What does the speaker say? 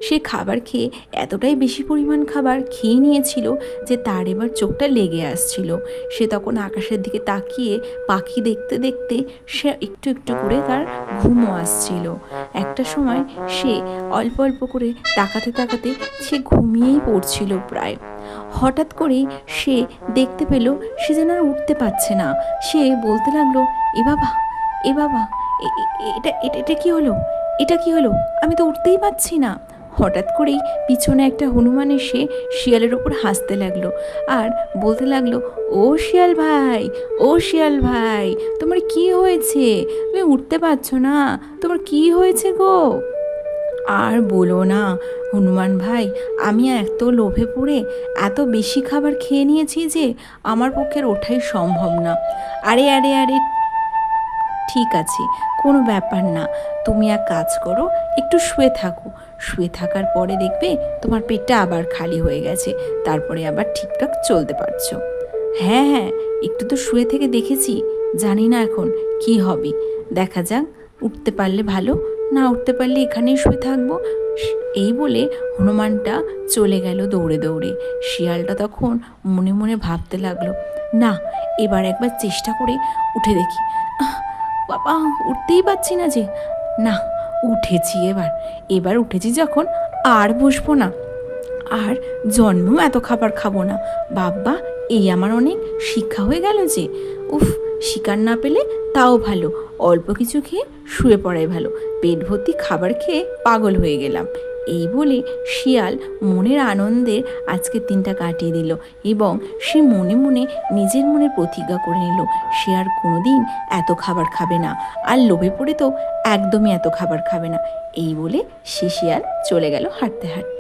সে খাবার খেয়ে এতটাই বেশি পরিমাণ খাবার খেয়ে নিয়েছিল যে তার এবার চোখটা লেগে আসছিল। সে তখন আকাশের দিকে তাকিয়ে পাখি দেখতে দেখতে সে একটু একটু করে তার ঘুমও আসছিল। একটা সময় সে অল্প অল্প করে তাকাতে তাকাতে সে ঘুমিয়েই পড়ছিল প্রায়। হঠাৎ করেই সে দেখতে পেল সে যেন আর উঠতে পারছে না। সে বলতে লাগলো, এ বাবা, এ বাবা, এটা এটা এটা কী হলো, এটা কী হলো, আমি তো উঠতেই পারছি না। হঠাৎ করেই পিছনে একটা হনুমান এসে শিয়ালের ওপর হাসতে লাগলো আর বলতে লাগলো, ও শিয়াল ভাই, ও শিয়াল ভাই, তোমার কি হয়েছে, তুমি উঠতে পারছো না, তোমার কি হয়েছে গো? আর বলো না হনুমান ভাই, আমি এত লোভে পড়ে এত বেশি খাবার খেয়ে নিয়েছি যে আমার পক্ষে ওঠাই সম্ভব না। আরে আরে আরে, ঠিক আছে, কোনো ব্যাপার না, তুমি এক কাজ করো, একটু শুয়ে থাকো, শুয়ে থাকার পরে দেখবে তোমার পেটটা আবার খালি হয়ে গেছে, তারপরে আবার ঠিকঠাক চলতে পারছো। হ্যাঁ হ্যাঁ, একটু তো শুয়ে থেকে দেখেছি, জানি না এখন কি হবে, দেখা যাক, উঠতে পারলে ভালো, না উঠতে পারলে এখানেই শুয়ে থাকবো। এই বলে হনুমানটা চলে গেল দৌড়ে দৌড়ে। শিয়ালটা তখন মনে মনে ভাবতে লাগলো, না, এবার একবার চেষ্টা করে উঠে দেখি। বাবা, উঠতেই পারছি না যে। না, উঠেছি, এবার এবার উঠেছি যখন আর বসবো না, আর জন্মেও এত খাবার খাবো না। বাবা, এই আমার অনেক শিক্ষা হয়ে গেল যে, উফ, শিকার না পেলে তাও ভালো, অল্প কিছু খেয়ে শুয়ে পড়াই ভালো, পেট ভর্তি খাবার খেয়ে পাগল হয়ে গেলাম। এই বলে শিয়াল মনের আনন্দে আজকের দিনটা কাটিয়ে দিল এবং সে মনে মনে নিজের মনে প্রতিজ্ঞা করে নিল সে আর কোনোদিন এত খাবার খাবে না, আর লোভে পড়ে তো একদমই এত খাবার খাবে না। এই বলে সে শিয়াল চলে গেল হাঁটতে হাঁটতে।